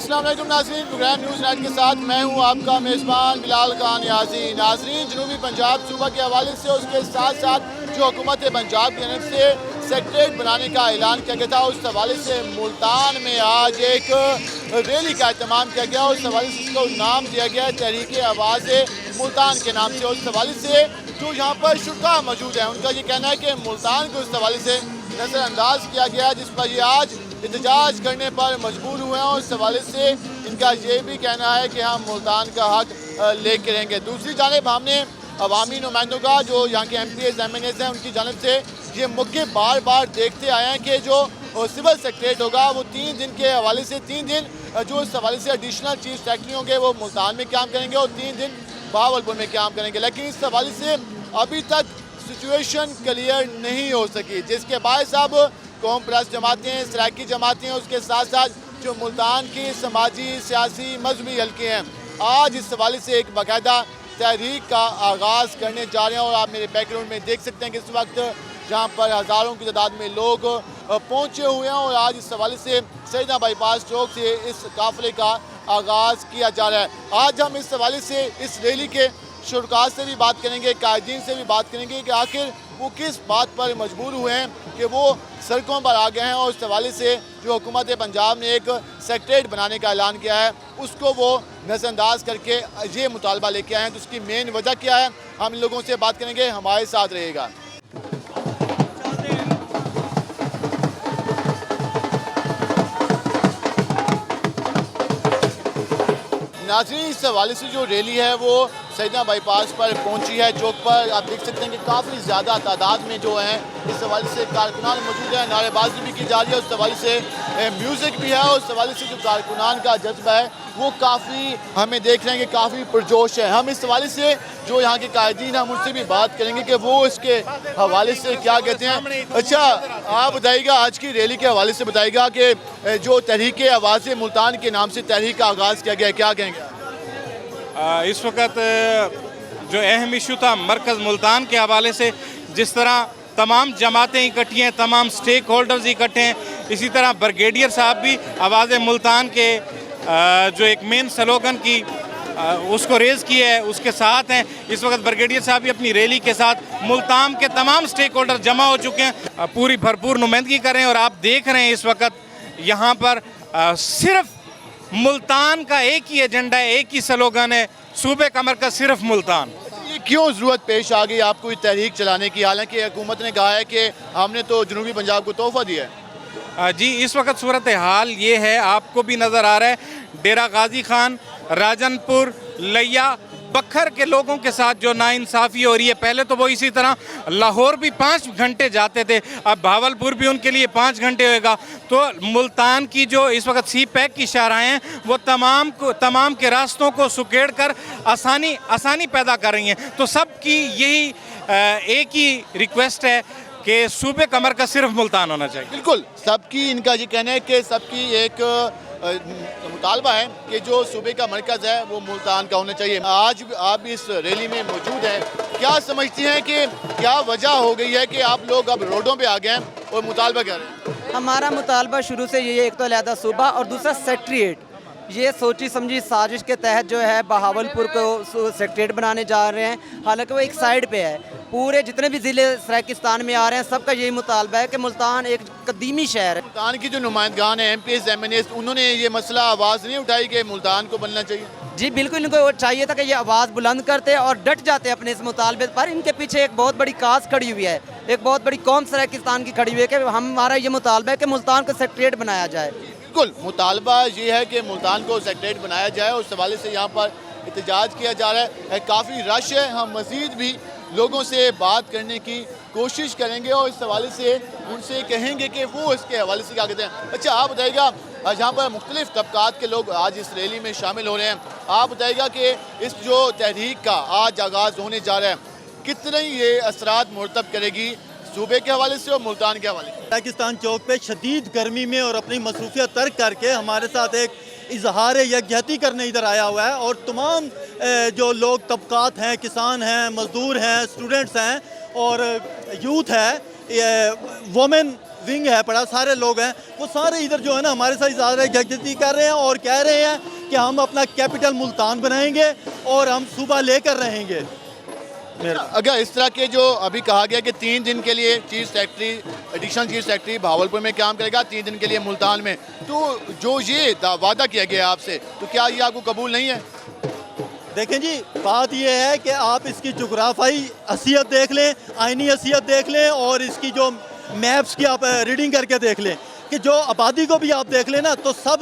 अस्सलाम वालेकुम नाज़रीन, प्रोग्राम न्यूज़ नाइट के साथ मैं हूं आपका मेज़बान बिलाल खान याजी। नाज़रीन, जनूबी पंजाब सूबा के हवाले से उसके साथ साथ जो हुकूमत पंजाब की तरफ से सेक्रेटरीट बनाने का ऐलान किया गया था, उस हवाले से मुल्तान में आज एक रैली का एहतमाम किया गया। उस हवाले से इसको नाम दिया गया तहरीक आवाज़ मुल्तान के नाम से। उस हवाले से जो यहाँ पर शुरा मौजूद है, उनका ये कहना है कि मुल्तान को उस हवाले से नज़रअंदाज किया गया, जिस पर ये आज एहतजाज करने पर मजबूर हुए हैं। और इस हवाले से इनका ये भी कहना है कि हम मुल्तान का हक लेके रहेंगे। दूसरी जानिब हमने अवामी नुमाइंदों का, जो यहाँ के MPs MNAs हैं, उनकी जानब से ये मौके बार बार देखते आए हैं कि जो सिविल सेक्रेटरीट होगा वो 3 दिन के हवाले से 3 दिन जो इस हवाले से एडिशनल चीफ सेक्रेटरी होंगे वो मुल्तान में काम करेंगे और 3 दिन बहावलपुर में काम करेंगे। लेकिन इस हवाले से अभी तक सिचुएशन क्लियर नहीं हो सकी, जिसके बायस अब कौम परस्त जमातें, सराकी जमातें, उसके साथ साथ जो मुल्तान की समाजी सियासी मजहबी हल्के हैं, आज इस हवाले से एक बाकायदा तहरीक का आगाज़ करने जा रहे हैं। और आप मेरे बैकग्राउंड में देख सकते हैं कि इस वक्त जहाँ पर हज़ारों की तादाद में लोग पहुँचे हुए हैं और आज इस हवाले से सैयदा बाईपास चौक से इस काफ़िले का आगाज़ किया जा रहा है। आज हम इस हवाले से इस रैली के शुरका से भी बात करेंगे, कायदीन से भी बात करेंगे कि आखिर वो किस बात पर मजबूर हुए हैं कि वो सड़कों पर आ गए हैं। और इस हवाले से जो हुकूमत पंजाब ने एक सेक्रेटरीट बनाने का ऐलान किया है, उसको वो नज़रअंदाज करके ये मुतालबा लेके आए हैं। तो उसकी मेन वजह क्या है, हम इन लोगों से बात करेंगे, हमारे साथ रहेगा। नाज़रीन, इस हवाले से जो रैली है वो सैयदा बाईपास पर पहुंची है। चौक पर आप देख सकते हैं कि काफ़ी ज़्यादा तादाद में जो है इस हवाले से कारकुनान मौजूद है, नारेबाजी भी की जा रही है, उस हवाले से म्यूज़िक भी है। और उस हवाले से जो कारकुनान का जज्बा है वो काफ़ी हमें देख रहे हैं कि काफ़ी पुरजोश है। हम इस हवाले से जो यहाँ के कायदीन हैं उनसे भी बात करेंगे कि वो इसके हवाले से क्या कहते हैं। अच्छा, आप बताइएगा, आज की रैली के हवाले से बताइएगा कि जो तहरीक आवाज़ मुल्तान के नाम से तहरीक का आगाज़ किया गया, क्या कहेंगे? इस वक्त जो अहम इशू था मरकज़ मुल्तान के हवाले से, जिस तरह तमाम जमातें इकट्ठी हैं, तमाम स्टेक होल्डर्स इकट्ठे हैं, इसी तरह ब्रिगेडियर साहब भी आवाज़ मुल्तान के जो एक मेन स्लोगन की उसको रेज़ किया है उसके साथ हैं। इस वक्त ब्रिगेडियर साहब भी अपनी रैली के साथ मुल्तान के तमाम स्टेक होल्डर जमा हो चुके हैं, पूरी भरपूर नुमाइंदगी कर रहे हैं। और आप देख रहे हैं इस वक्त यहाँ पर सिर्फ मुल्तान का एक ही एजेंडा है, एक ही स्लोगन है, सूबे का मरकज़ सिर्फ मुल्तान। ये क्यों ज़रूरत पेश आ गई आपको इस तहरीक चलाने की, हालांकि हुकूमत ने कहा है कि हमने तो जनूबी पंजाब को तोहफा दिया है? जी, इस वक्त सूरत हाल ये है, आपको भी नज़र आ रहा है, डेरा गाजी खान, राजनपुर, लिया, बखर के लोगों के साथ जो नाइंसाफ़ी हो रही है। पहले तो वो इसी तरह लाहौर भी 5 घंटे जाते थे, अब भावलपुर भी उनके लिए 5 घंटे होएगा। तो मुल्तान की जो इस वक्त सी पैक की शाहराहें हैं वो तमाम के रास्तों को सुकेड़ कर आसानी पैदा कर रही हैं। तो सबकी यही एक ही रिक्वेस्ट है कि सूबे का मरकज़ सिर्फ मुल्तान होना चाहिए। बिल्कुल, सबकी इनका ये कहना है कि सबकी एक मुतालबा है कि जो सूबे का मरकज़ है वो मुल्तान का होना चाहिए। आज आप इस रैली में मौजूद हैं, क्या समझती हैं कि क्या वजह हो गई है कि आप लोग अब रोडों पे आ गए हैं और मुतालबा कर रहे हैं? हमारा मुतालबा शुरू से यही है, एक तो अलहदा सूबा और दूसरा सेक्रेटरीट। ये सोची समझी साजिश के तहत जो है बहावलपुर को सेक्रेटरीट बनाने जा रहे हैं। हालांकि वो एक साइड पे है, पूरे जितने भी ज़िले सराकिस्तान में आ रहे हैं सबका यही मुतालबा है कि मुल्तान एक कदीमी शहर है। मुल्तान की जो नुमाइंदगान है, MPs MNAs, उन्होंने ये मसला आवाज़ नहीं उठाई कि मुल्तान को बनना चाहिए? जी बिल्कुल, इनको चाहिए था कि ये आवाज़ बुलंद करते और डट जाते अपने इस मुतालबे पर। इनके पीछे एक बहुत बड़ी कास्ट खड़ी हुई है, एक बहुत बड़ी कौम सराकिस्तान की खड़ी हुई है कि हमारा ये मुतालबा है कि मुल्तान को सेक्रेटरीट बनाया जाए। बिल्कुल, मुतालबा ये है कि मुल्तान को सेक्रेटरीट बनाया जाए। उस हवाले से यहाँ पर एहतजाज किया जा रहा है, काफ़ी रश है। हम मज़ीद भी लोगों से बात करने की कोशिश करेंगे और इस हवाले से उनसे कहेंगे कि वो इसके हवाले से क्या कहते हैं। अच्छा, आप बताइएगा, जहाँ पर मुख्तलिफ़ तबकात के लोग आज इस रैली में शामिल हो रहे हैं, आप बताइएगा कि इस जो तहरीक का आज आगाज़ होने जा रहा है, कितने ये असरात मुरतब करेगी सूबे के हवाले से और मुल्तान के हवाले से? पाकिस्तान चौक पे शदीद गर्मी में और अपनी मसरूफियत तर्क करके हमारे साथ एक इजहार यकजहती करने इधर आया हुआ है। और तमाम जो लोग तबकात हैं, किसान हैं, मज़दूर हैं, स्टूडेंट्स हैं और यूथ है, वोमेन विंग है बड़ा, सारे लोग हैं, वो सारे इधर जो है ना हमारे साथ इजहार यकजहती कर रहे हैं और कह रहे हैं कि हम अपना कैपिटल मुल्तान बनाएंगे और हम सूबा लेकर रहेंगे। अगर इस तरह के जो अभी कहा गया कि 3 दिन के लिए chief secretary additional chief secretary Bahawalpur में काम करेगा, 3 दिन के लिए मुल्तान में, तो जो ये वादा किया गया आपसे, तो क्या ये आपको कबूल नहीं है? देखें जी, बात यह है कि आप इसकी जोग्राफाई हसीयत देख लें, आइनी हसीयत देख लें और इसकी जो मैप्स की आप रीडिंग करके देख लें कि जो आबादी को भी आप देख लें ना, तो सब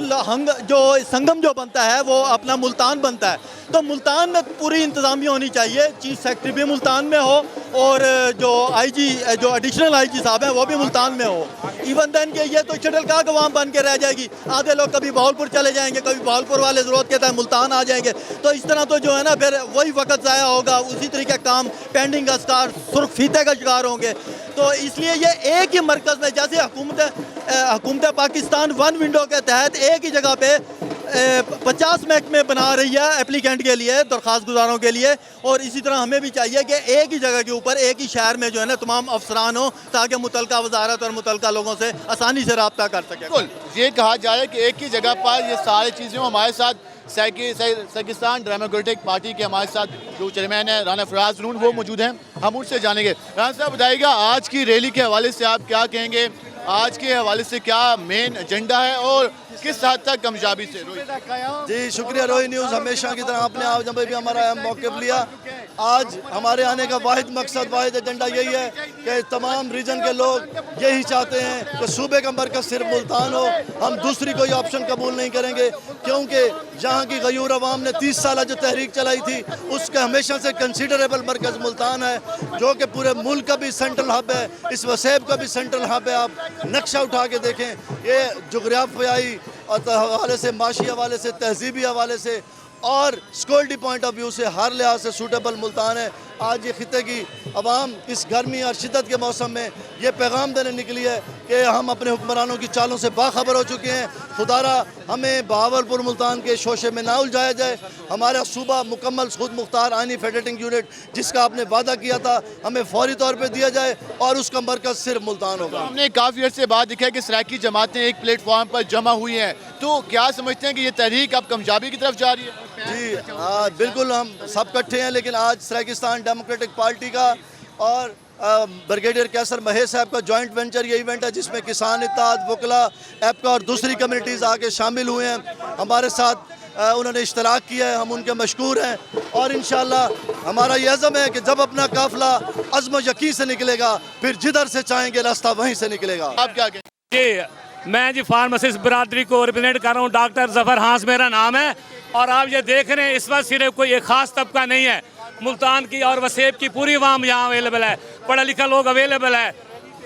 जो संगम जो बनता है वो अपना मुल्तान बनता है। तो मुल्तान में पूरी इंतज़ामिया होनी चाहिए, चीफ सेक्रेटरी भी मुल्तान में हो और जो आईजी जो एडिशनल आईजी साहब हैं वो भी मुल्तान में हो। इवन देन के ये तो शटलका गवाम बन के रह जाएगी, आधे लोग कभी भावलपुर चले जाएंगे, कभी भावलपुर वाले ज़रूरत के तहत मुल्तान आ जाएंगे, तो इस तरह तो जो है ना फिर वही वक्त ज़ाया होगा, उसी तरीके काम पेंडिंग का शिकार, सुर्ख फीते का शिकार होंगे। तो इसलिए ये एक ही मरकज़ में, जैसे हुकूमत पाकिस्तान वन विंडो के तहत एक ही जगह पे 50 महकमे बना रही है एप्लीकेंट के लिए, दरख्वास्त गुजारों के लिए, और इसी तरह हमें भी चाहिए कि एक ही जगह के ऊपर एक ही शहर में जो है ना तमाम अफसरान हो, ताकि मुतलका वजारत और मुतलका लोगों से आसानी से रब्ता कर सकें। बिल्कुल, ये कहा जा रहा है कि एक ही जगह पर ये सारी चीज़ें हमारे साथ पाकिस्तान डेमोक्रेटिक पार्टी के हमारे साथ जो चेयरमैन है राना फराज नून, वो मौजूद हैं, हम उनसे जानेंगे। राना साहब बताइएगा, आज की रैली के हवाले से आप क्या कहेंगे, आज के हवाले से क्या मेन एजेंडा है और किस हद तक कामयाबी से? जी शुक्रिया रोही न्यूज़, हमेशा की तरह आपने आज भी हमारा अहम मौक़िफ़ लिया। आज हमारे आने का वाहिद मकसद, वाहिद एजेंडा यही है कि तमाम रीजन के लोग यही चाहते हैं कि सूबे का मरकज़ सिर्फ मुल्तान हो, हम दूसरी कोई ऑप्शन कबूल नहीं करेंगे, क्योंकि जहाँ की गयूर अवाम ने 30 साल जो तहरीक चलाई थी उसका हमेशा से कंसिडरेबल मरकज़ मुल्तान है, जो कि पूरे मुल्क का भी सेंट्रल हब है, इस वसेब का भी सेंट्रल हब है। आप नक्शा उठा के देखें, ये जोग्राफियाई हवाले से, माशी हवाले से, तहजीबी हवाले से और सिक्योरिटी पॉइंट ऑफ व्यू से हर लिहाज से सूटेबल मुल्तान है। आज ये खिते की अवाम इस गर्मी और शिद्दत के मौसम में ये पैगाम देने निकली है कि हम अपने हुक्मरानों की चालों से बाखबर हो चुके हैं। खुदारा हमें बहावलपुर मुल्तान के शोशे में ना उलझाया जाए, हमारा सूबा मुकम्मल खुद मुख्तार आइनी फेडरेटिंग यूनिट जिसका आपने वादा किया था हमें फौरी तौर पर दिया जाए और उसका मरकज़ सिर्फ मुल्तान होगा। हमने काफ़ी अर्से बाद देखा है कि सराकी जमातें एक प्लेटफॉर्म पर जमा हुई हैं, तो क्या समझते हैं कि ये तहरीक अब कामयाबी की तरफ जा रही है? जी बिल्कुल, हम सब इकट्ठे हैं, लेकिन आज सराकिस्तान डेमोक्रेटिक पार्टी का और ब्रिगेडियर कैसर महेश साहब का जॉइंट वेंचर ये इवेंट है जिसमें किसान इत्तेहाद, वकला, एपका और दूसरी कम्युनिटीज़ आके शामिल हुए हैं, हमारे साथ उन्होंने इश्तराक किया है, हम उनके मशकूर हैं। और इंशाअल्लाह हमारा ये अज़म है कि जब अपना काफ़िला अज़्म यकीन से निकलेगा, फिर जिधर से चाहेंगे रास्ता वहीं से निकलेगा। आप क्या कहें? जी मैं जी फार्मासिस्ट बरादरी को रिप्रेजेंट कर रहा हूँ, डॉक्टर जफ़र हांस मेरा नाम है, और आप ये देख रहे हैं इस वक्त सिर्फ कोई एक ख़ास तबका नहीं है, मुल्तान की और वसेब की पूरी आवाम यहाँ अवेलेबल है, पढ़ा लिखा लोग अवेलेबल है,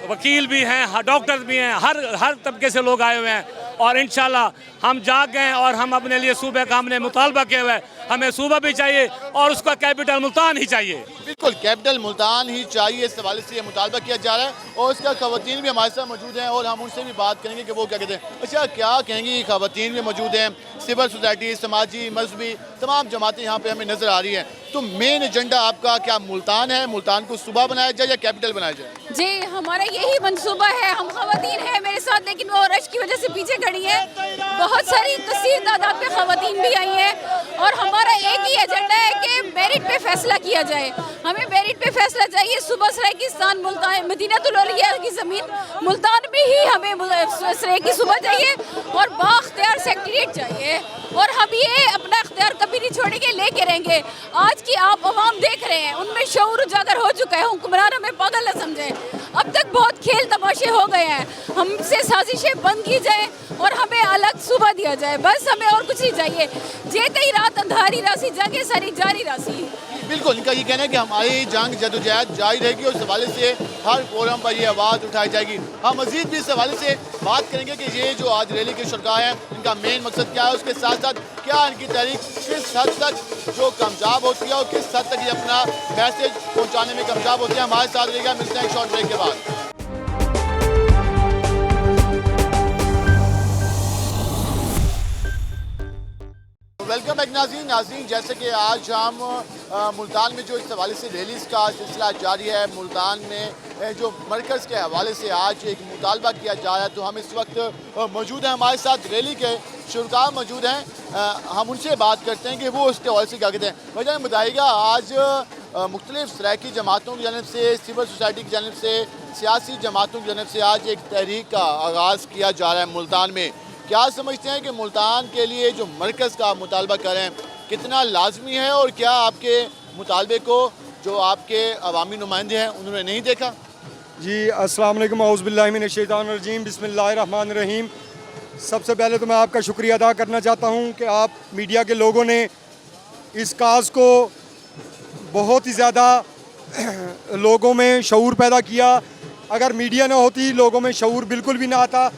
वकील भी हैं, डॉक्टर भी हैं, हर तबके से लोग आए हुए हैं। और इंशाल्लाह हम जाग गए और हम अपने लिए सूबे का हमने मुतालबा किया हुआ है, हमें सूबा भी चाहिए और उसका कैपिटल मुल्तान ही चाहिए। बिल्कुल, कैपिटल मुल्तान ही चाहिए, इस हवाले से ये मुतालबा किया जा रहा है और इसका खवातीन भी हमारे साथ मौजूद हैं और हम उनसे भी बात करेंगे कि वो क्या कहते हैं। अच्छा, क्या कहेंगी, खवातीन भी मौजूद हैं, सिविल सोसाइटी, समाजी, मजहबी तमाम जमातें यहाँ पे हमें नज़र आ रही हैं, तो मेन एजेंडा आपका क्या मुल्तान है, मुल्तान को सूबा बनाया जाए या कैपिटल बनाया जाए? जी हमारा यही मनसूबा है, हम खवातीन हैं मेरे साथ, लेकिन वो रश की वजह से पीछे खड़ी है, बहुत सारी कसीर तादाद में खवातीन भी आई हैं और हमारा एक ही एजेंडा है कि मेरिट पे फैसला किया जाए, हमें मेरिट पे फैसला चाहिए। सुबह सराकिस्तान मुल्तान मदीनातुल औलिया की ज़मीन मुल्तान में ही हमें सराकी सुबह चाहिए और बाख्तियार सेक्रेटरीट चाहिए और हम ये अपना इख्तियार कभी नहीं छोड़ेंगे, लेके रहेंगे। आज की आप अवाम देख रहे हैं, उनमें शऊर उजागर हो चुका है, हुक्मरान हमें पागल न समझें, अब तक बहुत खेल तमाशे हो गए हैं, हमसे साजिशें बंद की जाए और हमें अलग सुबह दिया जाए, बस हमें और कुछ नहीं चाहिए। जेते ही रात अंधारी राशि जागे सारी जारी राशि। बिल्कुल, इनका ये कहना है कि हमारी जंग जदोजहद जारी रहेगी और इस हवाले से हर फोरम पर ये आवाज़ उठाई जाएगी। हम मज़ीद भी इस हवाले से बात करेंगे कि ये जो आज रैली के शुरका हैं इनका मेन मकसद क्या है, उसके साथ साथ क्या इनकी तहरीक किस हद तक जो कामयाब होती है और किस हद तक ये अपना मैसेज पहुँचाने में कामयाब होती है। हमारे साथ रहेगा, मिलते हैं एक शॉर्ट ब्रेक के बाद। वेलकम बैक नाज़रीन जैसे कि आज हम मुल्तान में जो इस हवाले से रैलीज़ का सिलसिला जारी है, मुल्तान में जो मरकज़ के हवाले से आज एक मुतालबा किया जा रहा है, तो हम इस वक्त मौजूद हैं, हमारे साथ रैली के शुरका मौजूद हैं, हम उनसे बात करते हैं कि वो उसके हवाले से क्या कहते हैं। भाईजान बताइएगा, आज मुख्तलिफ सराइकी जमातों की जानब से, सिविल सोसाइटी की जानब से, सियासी जमातों की जानब से आज एक तहरीक का आगाज़ किया जा रहा है मुल्तान में। क्या समझते हैं कि मुल्तान के लिए जो मरकज़ का मुतालबा करें कितना लाजमी है, और क्या आपके मुतालबे को जो आपके अवामी नुमाइंदे हैं उन्होंने नहीं देखा? जी अस्सलाम वालेकुम, औज़ु बिल्लाहि मिनश शैतानिर रजीम, बिस्मिल्लाहिर रहमानिर रहीम। सबसे पहले तो मैं आपका शुक्रिया अदा करना चाहता हूँ कि आप मीडिया के लोगों ने इस काज़ को बहुत ही ज़्यादा लोगों में शऊर पैदा किया। अगर मीडिया ना होती लोगों में शऊर बिल्कुल भी ना आता।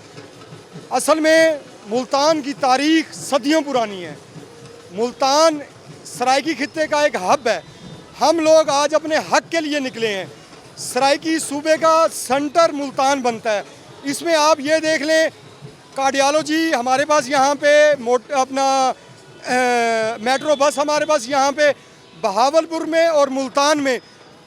असल में मुल्तान की तारीख़ सदियों पुरानी है। मुल्तान सराइकी खित्ते का एक हब है। हम लोग आज अपने हक़ के लिए निकले हैं। सराइकी सूबे का सेंटर मुल्तान बनता है। इसमें आप ये देख लें, कार्डियोलॉजी हमारे पास यहाँ पे अपना मेट्रो बस हमारे पास यहाँ पे बहावलपुर में और मुल्तान में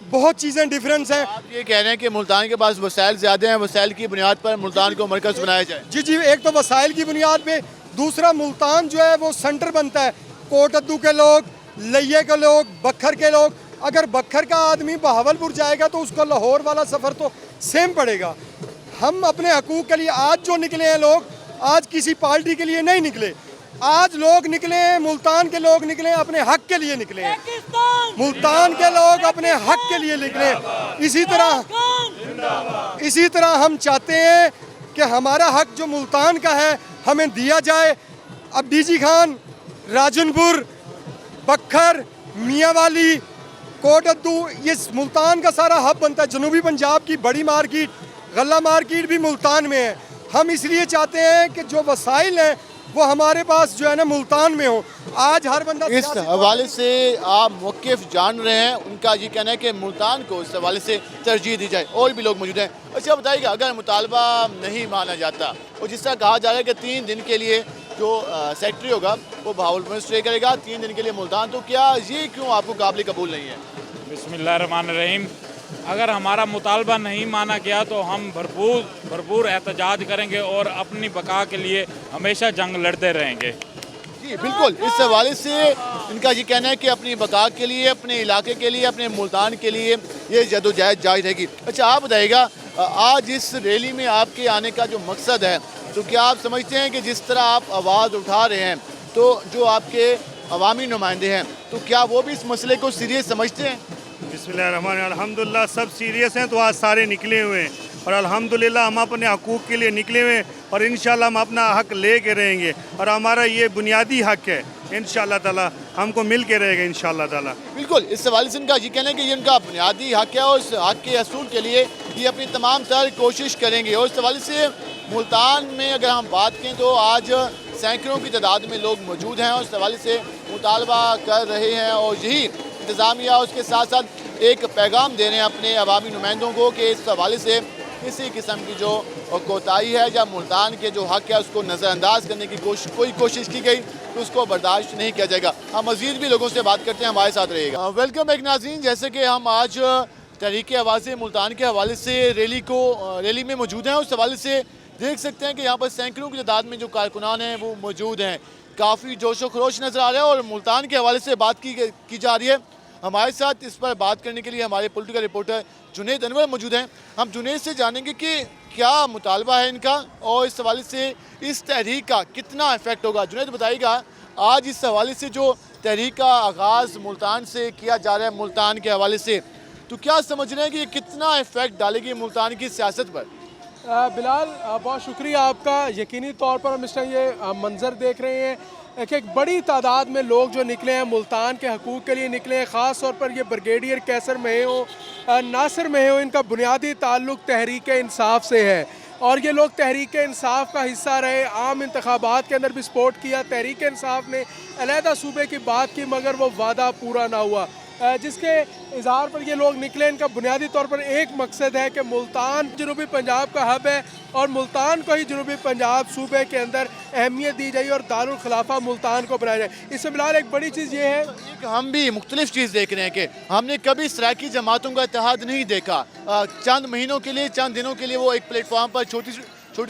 बहुत चीज़ें डिफरेंस हैं। आप ये कह रहे हैं कि मुल्तान के पास वसाइल ज़्यादा हैं, वसाइल की बुनियाद पर मुल्तान को मरकज़ बनाया जाए? जी जी, एक तो वसाइल की बुनियाद पे, दूसरा मुल्तान जो है वो सेंटर बनता है। कोटद्दू के लोग, लइये के लोग, बखर के लोग, अगर बखर का आदमी बहावलपुर जाएगा तो उसको लाहौर वाला सफ़र तो सेम पड़ेगा। हम अपने हकूक़ के लिए आज जो निकले हैं लोग, आज किसी पार्टी के लिए नहीं निकले, आज लोग निकले हैं, मुल्तान के लोग निकले हैं, अपने हक़ के लिए निकले हैं। मुल्तान के लोग अपने हक़ के लिए निकले। इसी तरह हम चाहते हैं कि हमारा हक़ जो मुल्तान का है हमें दिया जाए। अब डीजी खान, राजनपुर, बखर, मियाँवाली, कोटद्दू, ये मुल्तान का सारा हब बनता है। जनूबी पंजाब की बड़ी मार्केट, गल्ला मार्केट भी मुल्तान में है। हम इसलिए चाहते हैं कि जो वसाइल हैं वो हमारे पास जो है ना मुल्तान में हो। आज हर बंदा इस हवाले से आप मौक़िफ़ जान रहे हैं, उनका ये कहना है कि मुल्तान को इस हवाले से तरजीह दी जाए। और भी लोग मौजूद हैं। अच्छा बताइएगा, अगर मुतालबा नहीं माना जाता और जिस तरह कहा जा रहा है कि 3 दिन के लिए जो सेक्रेटरी होगा वो बहावलपुर में स्टे करेगा, 3 दिन के लिए मुल्तान, तो क्या ये क्यों आपको काबिल कबूल नहीं है? बिस्मिल्लाहिर्रहमानिर्रहीम। अगर हमारा मुतालबा नहीं माना गया तो हम भरपूर एहतजाज करेंगे और अपनी बका के लिए हमेशा जंग लड़ते रहेंगे। जी बिल्कुल, इस हवाले से इनका ये कहना है कि अपनी बका के लिए, अपने इलाके के लिए, अपने मुल्तान के लिए ये जदोजहद जारी रहेगी। अच्छा आप बताइएगा, आज इस रैली में आपके आने का जो मकसद है, तो क्या आप समझते हैं कि जिस तरह आप आवाज़ उठा रहे हैं, तो जो आपके अवामी नुमाइंदे हैं, तो क्या वो भी इस मसले को सीरियस समझते हैं? बिस्मिल्लाहिर्रहमानिर्रहीम। अल्हम्दुलिल्लाह सब सीरियस हैं, तो आज सारे निकले हुए हैं और अल्हम्दुलिल्लाह हम अपने हकूक़ के लिए निकले हुए हैं और इंशाल्लाह हम अपना हक़ ले के रहेंगे और हमारा ये बुनियादी हक़ है। इंशाल्लाह ताला हमको मिल के रहेगा इंशाल्लाह ताला। बिल्कुल, इस हवाले से इनका ये कहना है कि ये इनका बुनियादी हक़ है और इस हक़ के असूल के लिए ये अपनी तमाम तर कोशिश करेंगे। और इस हवाले से मुल्तान में अगर हम बात करें तो आज सैकड़ों की तादाद में लोग मौजूद हैं और इस हवाले से मुतालबा कर रहे हैं, और यही इंतज़ामिया उसके साथ साथ एक पैगाम दे रहे हैं अपने अवामी नुमाइंदों को कि इस हवाले से किसी किस्म की जो कोताही है या मुल्तान के जो हक़ है उसको नज़रअंदाज करने की कोई कोशिश की गई तो उसको बर्दाश्त नहीं किया जाएगा। हम मज़ीद भी लोगों से बात करते हैं, हमारे साथ रहिएगा। वेलकम बैक नाज़रीन, जैसे कि हम आज तहरीक आवाज़ मुल्तान के हवाले से रैली में मौजूद हैं। उस हवाले से देख सकते हैं कि यहाँ पर सैकड़ों की तादाद में जो कारकुनान हैं वो मौजूद हैं। काफ़ी जोश व खरोश नज़र आ रहा है और मुल्तान के हवाले से बात की जा रही है। हमारे साथ इस पर बात करने के लिए हमारे पॉलिटिकल रिपोर्टर जुनैद अनवर मौजूद हैं। हम जुनैद से जानेंगे कि क्या मुतालबा है इनका और इस हवाले से इस तहरीक का कितना इफेक्ट होगा। जुनैद बताइएगा, आज इस हवाले से जो तहरीक का आगाज़ मुल्तान से किया जा रहा है, मुल्तान के हवाले से, तो क्या समझ रहे हैं कि ये कितना इफेक्ट डालेगी मुल्तान की सियासत पर? बिलाल बहुत शुक्रिया आपका। यकीनी तौर पर हम इस टाइम ये मंज़र देख रहे हैं एक बड़ी तादाद में लोग जो निकले हैं मुल्तान के हकूक़ के लिए निकले हैं। ख़ास तौर पर ये ब्रिगेडियर कैसर में हो, नासिर में हो, इनका बुनियादी ताल्लुक़ तहरीक इंसाफ से है और ये लोग तहरीक इंसाफ का हिस्सा रहे। आम इंतखाबात के अंदर भी सपोर्ट किया। तहरीक इंसाफ ने अलहदा सूबे की बात की मगर वो वादा पूरा ना हुआ। जिसके इजहार पर ये लोग निकले। इनका बुनियादी तौर पर एक मकसद है कि मुल्तान जनूबी पंजाब का हब है और मुल्तान को ही जनूबी पंजाब सूबे के अंदर अहमियत दी जाए और दारुल खिलाफा मुल्तान को बनाया जाए। इससे फिलहाल एक बड़ी चीज़ ये है कि हम भी मुख्तलिफ चीज़ देख रहे हैं कि हमने कभी सराकी जमातों का इत्तेहाद नहीं देखा। चंद महीनों के लिए, चंद दिनों के लिए वो एक प्लेटफॉर्म पर छोटी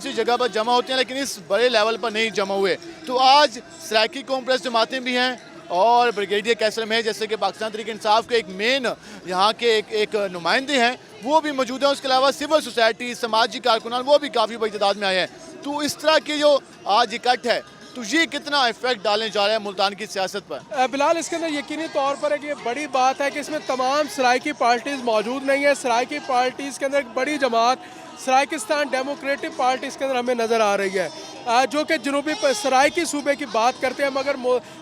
सी जगह पर जमा होते हैं, लेकिन इस बड़े लेवल पर नहीं जमा हुए। तो आज सराकी कौम प्रेस जमातें भी हैं और ब्रिगेडियर कैसर में जैसे कि पाकिस्तान तहरीक इंसाफ के एक मेन यहाँ के एक नुमाइंदे हैं, वो भी मौजूद हैं। उसके अलावा सिविल सोसाइटी, समाजी कारकुनान, वो भी काफ़ी बड़ी तादाद में आए हैं। तो इस तरह की जो आज इकट्ठ है, तो ये कितना इफेक्ट डालने जा रहा है मुल्तान की सियासत पर? बिलाल, इसके अंदर यकीनी तौर पर एक ये बड़ी बात है कि इसमें तमाम सराइकी पार्टीज़ मौजूद नहीं है। सराइकी पार्टीज़ के अंदर एक बड़ी जमात सराइकिस्तान डेमोक्रेटिक पार्टी इसके अंदर हमें नज़र आ रही है, जो कि जनूबी सराइकी सूबे की बात करते हैं, मगर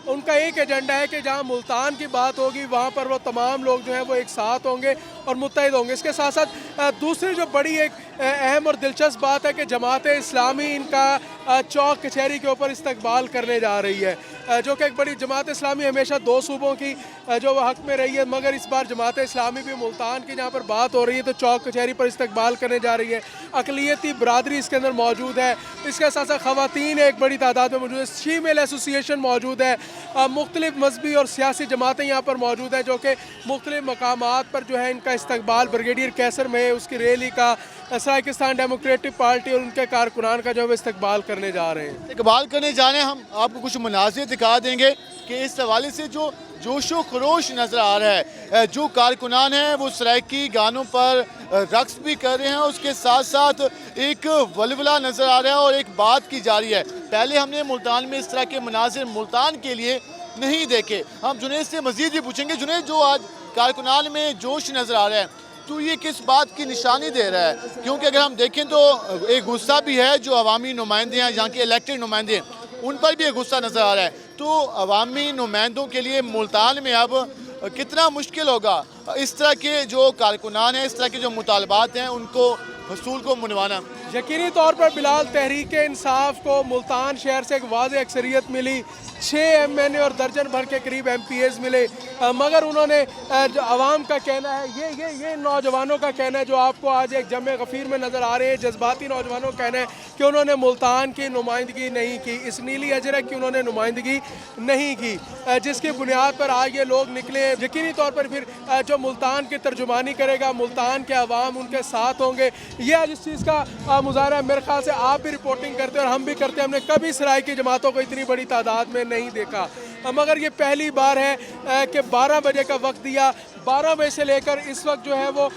उनका एक एजेंडा है कि जहां मुल्तान की बात होगी वहां पर वो तमाम लोग जो हैं वो एक साथ होंगे और मुत्तहिद होंगे। इसके साथ साथ दूसरी जो बड़ी एक अहम और दिलचस्प बात है कि जमात इस्लामी इनका चौक कचहरी के ऊपर इस्तकबाल करने जा रही है, जो कि एक बड़ी जमात इस्लामी हमेशा दो सूबों की जो हक में रही है, मगर इस बार जमात इस्लामी भी मुल्तान की जहाँ पर बात हो रही है तो चौक कचहरी पर इस्तकबाल करने जा रही है। अकलियती बरादरी इसके अंदर मौजूद है। इसके साथ साथ ख़वातीन एक बड़ी तादाद में मौजूद है। शीमेल एसोसिएशन मौजूद है। मुख्तलिफ मजहबी और सियासी जमातें यहाँ पर मौजूद हैं, जो कि मुख्तलिफ मकामात पर जो है इनका इस्तकबाल ब्रिगेडियर कैसर में उसकी रैली का सराइकिस्तान डेमोक्रेटिक पार्टी और उनके कारकुनान का जो है इस्तकबाल करने जा रहे हैं। इस्तकबाल करने जा रहे हैं। हम आपको कुछ मनाज़िर दिखा देंगे कि इस हवाले से जो जोशो खरोश नज़र आ रहा है, जो कारकुनान हैं वो सराइकी गानों पर रक्स भी कर रहे हैं, उसके साथ साथ एक वलवला नज़र आ रहा है और एक बात की जा रही है। पहले हमने मुल्तान में इस तरह के मनाजिर मुल्तान के लिए नहीं देखे। हम जुनैद से मज़ीद भी पूछेंगे। जुनैद, जो आज कारकुनान में जोश नज़र आ रहा है, तो ये किस बात की निशानी दे रहा है? क्योंकि अगर हम देखें तो एक गुस्सा भी है, जो अवामी नुमाइंदे हैं, यहाँ के इलेक्टेड नुमाइंदे हैं, उन पर भी एक गुस्सा नज़र आ रहा है। तो अवामी नुमाइंदों के लिए मुल्तान में अब कितना मुश्किल होगा इस तरह के जो कारकुनान हैं, इस तरह के जो मुतालबात हैं, उनको हसूल को मनवाना? यकीनी तौर पर बिलाल, तहरीक इंसाफ को मुल्तान शहर से एक वाज़ेह अक्सरियत मिली, 6 MNA और दर्जन भर के करीब MPs मिले, मगर उन्होंने जो आवाम का कहना है, ये नौजवानों का कहना है जो आपको आज एक जमे गफ़ीर में नज़र आ रहे हैं, जज्बाती नौजवानों का कहना है कि उन्होंने मुल्तान की नुमाइंदगी नहीं की, इस नीली अजरक की उन्होंने नुमाइंदगी नहीं की, जिसकी बुनियाद पर आज ये लोग निकले। यकीनी तौर पर फिर जो मुल्तान की तर्जुमानी करेगा, मुल्तान के अवाम उनके साथ होंगे। ये आज इस चीज़ का मुजाहरा मेरे ख्याल से आप भी रिपोर्टिंग करते हैं और हम भी करते हैं। हमने कभी सराइकी जमातों को इतनी बड़ी तादाद में नहीं देखा, मगर ये पहली बार है कि 12 बजे का वक्त दिया। 12 बजे से लेकर इस वक्त जो है वो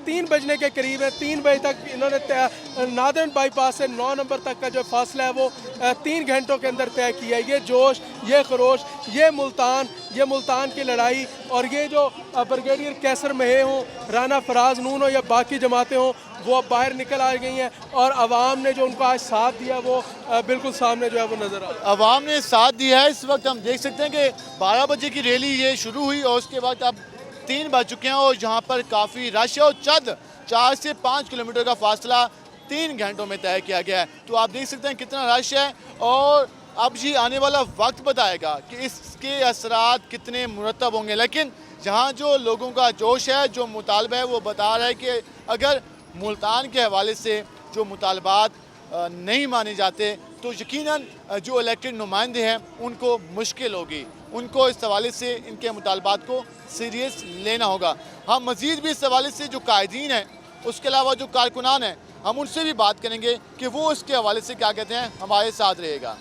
3 बजने के करीब है। 3 बजे तक इन्होंने नादन बाईपास से 9 नंबर तक का जो फासला है वो 3 घंटों के अंदर तय किया। ये जोश, ये खरोश, ये मुल्तान की लड़ाई और ये जो ब्रिगेडियर कैसर महे हों, राना फराज नून हो या बाकी जमातें हों, वो अब बाहर निकल आ गई हैं और आवाम ने जो उनको आज साथ दिया वो बिल्कुल सामने जो है वो नज़र आ रहा है। आवाम ने साथ दिया है। इस वक्त हम देख सकते हैं कि 12 बजे की रैली ये शुरू हुई और उसके बाद अब 3 बज चुके हैं और यहाँ पर काफ़ी रश है और 4 से 5 किलोमीटर का फासला 3 घंटों में तय किया गया है। तो आप देख सकते हैं कितना रश है और अब ये आने वाला वक्त बताएगा कि इसके असरात कितने मुरतब होंगे। लेकिन जहाँ जो लोगों का जोश है, जो मुतालबा है, वो बता रहा है कि अगर मुल्तान के हवाले से जो मुतालबात नहीं माने जाते तो यकीनन जो इलेक्टेड नुमाइंदे हैं उनको मुश्किल होगी, उनको इस हवाले से इनके मुतालबात को सीरियस लेना होगा। हम मज़ीद भी इस हवाले से जो कायदीन हैं, उसके अलावा जो कारकुनान हैं, हम उनसे भी बात करेंगे कि वो इसके हवाले से क्या कहते हैं। हमारे साथ रहेगा।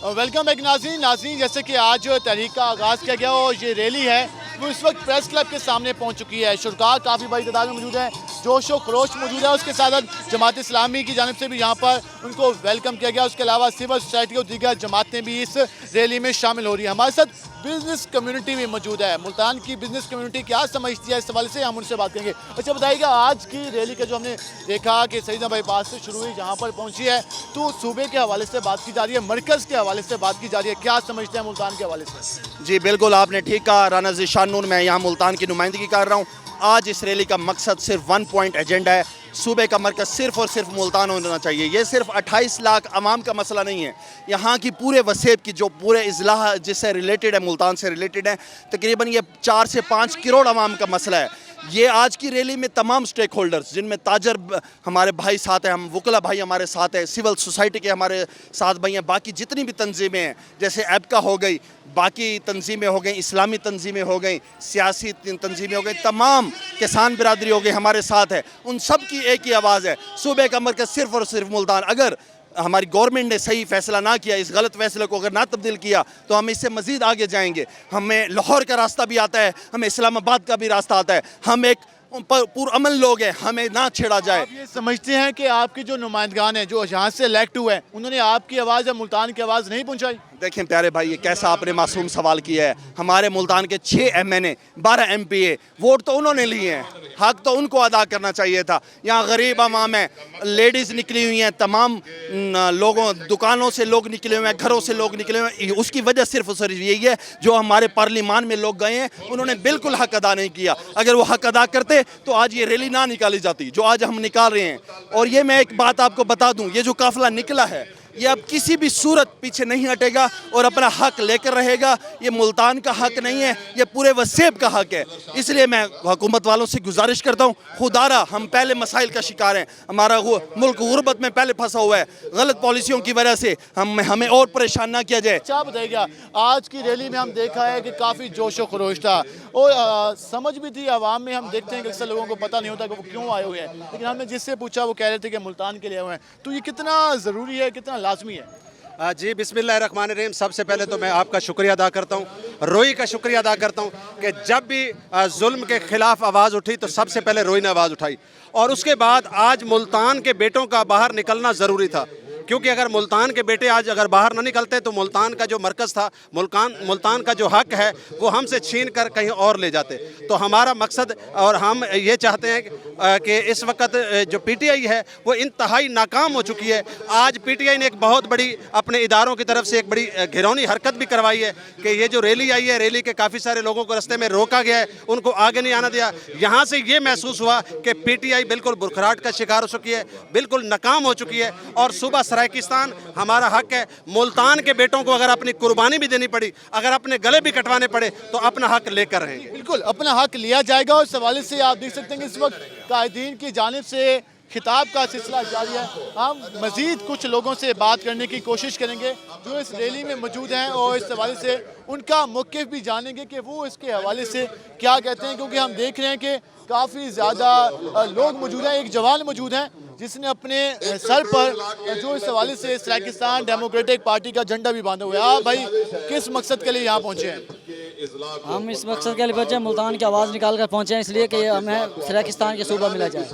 वेलकम बैक नाज़रीन, जैसे कि आज तहरीक का आगाज़ किया गया और ये रैली है वो इस वक्त प्रेस क्लब के सामने पहुंच चुकी है। शुरका काफ़ी बड़ी तादाद में मौजूद है, जोश व खरोश मौजूद है। उसके साथ जमात इस्लामी की जानिब से भी यहाँ पर उनको वेलकम किया गया। उसके अलावा सिविल सोसाइटी और दीगर जमातें भी इस रैली में शामिल हो रही है। हमारे साथ बिजनेस कम्युनिटी भी मौजूद है। मुल्तान की बिजनेस कम्युनिटी क्या समझती है इस हवाले से हम उनसे बात करेंगे। अच्छा बताइएगा, आज की रैली का जो हमने देखा कि सईदा बाईपास से शुरू हुई, जहाँ पर पहुँची है, तो सूबे के हवाले से बात की जा रही है, मरकज़ के हवाले से बात की जा रही है, क्या समझते हैं मुल्तान के हवाले से? जी बिल्कुल, आपने ठीक कहा। राना ज़ीशान नून, मैं यहाँ मुल्तान की नुमाइंदगी कर रहा हूँ। आज इस रैली का मकसद सिर्फ 1 पॉइंट एजेंडा है, सूबे का मरकज़ सिर्फ़ और सिर्फ मुल्तान होना चाहिए। ये सिर्फ 28 लाख अवाम का मसला नहीं है, यहाँ की पूरे वसेब की जो पूरे इजलाह जिससे रिलेटेड है, मुल्तान से रिलेटेड है, तकरीबन ये 4 से 5 करोड़ अवाम का मसला है। ये आज की रैली में तमाम स्टेक होल्डर्स, जिनमें ताजर हमारे भाई साथ हैं, हम वकला भाई हमारे साथ हैं, सिविल सोसाइटी के हमारे साथ भाई हैं, बाकी जितनी भी तंजीमें हैं जैसे एबका हो गई, बाकी तंजीमें हो गई, इस्लामी तंजीमें हो गई, सियासी तंजीमें हो गई, तमाम किसान बिरादरी हो गई हमारे साथ है। उन सब की एक ही आवाज़ है, सूबे का मरकज़ सिर्फ़ और सिर्फ मुल्तान। अगर हमारी गवर्नमेंट ने सही फैसला ना किया, इस गलत फैसले को अगर ना तब्दील किया, तो हम इससे मज़ीद आगे जाएंगे। हमें लाहौर का रास्ता भी आता है, हमें इस्लामाबाद का भी रास्ता आता है, हम एक पुरअमन लोग हैं, हमें ना छेड़ा जाए। आप ये समझते हैं कि आपके जो नुमाइंदगान हैं जो यहाँ से इलेक्ट हुए हैं, उन्होंने आपकी आवाज़ या मुल्तान की आवाज़ नहीं पहुँचाई? देखें प्यारे भाई, ये कैसा आपने मासूम सवाल किया है। हमारे मुल्तान के 6 MNA 12 MPA वोट तो उन्होंने लिए हैं, हक तो उनको अदा करना चाहिए था। यहाँ गरीब आवाम है, लेडीज़ निकली हुई हैं, तमाम लोगों दुकानों से लोग निकले हुए हैं, घरों से लोग निकले हुए हैं। उसकी वजह सिर्फ और सिर्फ यही है, जो हमारे पार्लिमान में लोग गए हैं उन्होंने बिल्कुल हक अदा नहीं किया। अगर वो हक अदा करते तो आज ये रैली ना निकाली जाती जो आज हम निकाल रहे हैं। और ये मैं एक बात आपको बता दूँ, ये जो काफिला निकला है ये अब किसी भी सूरत पीछे नहीं हटेगा और अपना हक लेकर रहेगा। ये मुल्तान का हक नहीं है, ये पूरे वसेब का हक है। इसलिए मैं हुकूमत वालों से गुजारिश करता हूँ, खुदारा हम पहले मसाइल का शिकार हैं, हमारा मुल्क गुर्बत में पहले फंसा हुआ है, गलत पॉलिसियों की वजह से हमें और परेशान ना किया जाए। अच्छा बताइएगा, आज की रैली में हम देखा है कि काफ़ी जोश व खरोश था और समझ भी थी आवाम में। हम देखते हैं कि अक्सर लोगों को पता नहीं होता कि वो क्यों आए हुए हैं, लेकिन हमने जिससे पूछा वो कह रहे थे कि मुल्तान के लिए आए हुए हैं। तो ये कितना ज़रूरी है, कितना लाजमी है? जी बिस्मिल्लाहिर्रहमानिर्रहीम। सबसे पहले तो मैं आपका शुक्रिया अदा करता हूँ, रोई का शुक्रिया अदा करता हूँ कि जब भी जुल्म के ख़िलाफ़ आवाज़ उठी तो सबसे पहले रोई ने आवाज़ उठाई। और उसके बाद आज मुल्तान के बेटों का बाहर निकलना ज़रूरी था, क्योंकि अगर मुल्तान के बेटे आज अगर बाहर ना निकलते तो मुल्तान का जो मरकज़ था, मुल्तान का जो हक है वो हमसे छीन कर कहीं और ले जाते। तो हमारा मकसद और हम ये चाहते हैं कि इस वक्त जो PTI है वो इंतहाई नाकाम हो चुकी है। आज PTI ने एक बहुत बड़ी अपने इदारों की तरफ से एक बड़ी घिरौनी हरकत भी करवाई है कि ये जो रैली आई है, रैली के काफ़ी सारे लोगों को रास्ते में रोका गया है, उनको आगे नहीं आना दिया। यहाँ से ये महसूस हुआ कि PTI बिल्कुल बुरखराट का शिकार हो चुकी है, बिल्कुल नाकाम हो चुकी है। और सुबह सराइकिस्तान हमारा हक है, मुल्तान के बेटों को अगर अपनी कुर्बानी भी देनी पड़ी, अगर अपने गले भी कटवाने पड़े तो अपना हक लेकर रहेंगे। बिल्कुल अपना हक लिया जाएगा। और इस हवाले से आप देख सकते हैं कि इस वक्त कायदीन की जानिब से खिताब का सिलसिला जारी है। हम मज़ीद कुछ लोगों से बात करने की कोशिश करेंगे जो इस रैली में मौजूद हैं और इस हवाले से उनका मौक़िफ़ भी जानेंगे कि वो इसके हवाले से क्या कहते हैं, क्योंकि हम देख रहे हैं कि काफ़ी ज़्यादा लोग मौजूद हैं। एक जवान मौजूद हैं जिसने अपने सर पर जो इस हवाले से सराइकिस्तान डेमोक्रेटिक पार्टी का झंडा भी बांधा हुआ है। आप भाई किस मकसद के लिए यहाँ पहुँचे हैं? हम इस मकसद के लिए पहुँचे, मुल्तान की आवाज़ निकाल कर पहुँचे हैं, इसलिए कि हमें सराइकिस्तान के सूबा मिला जाए,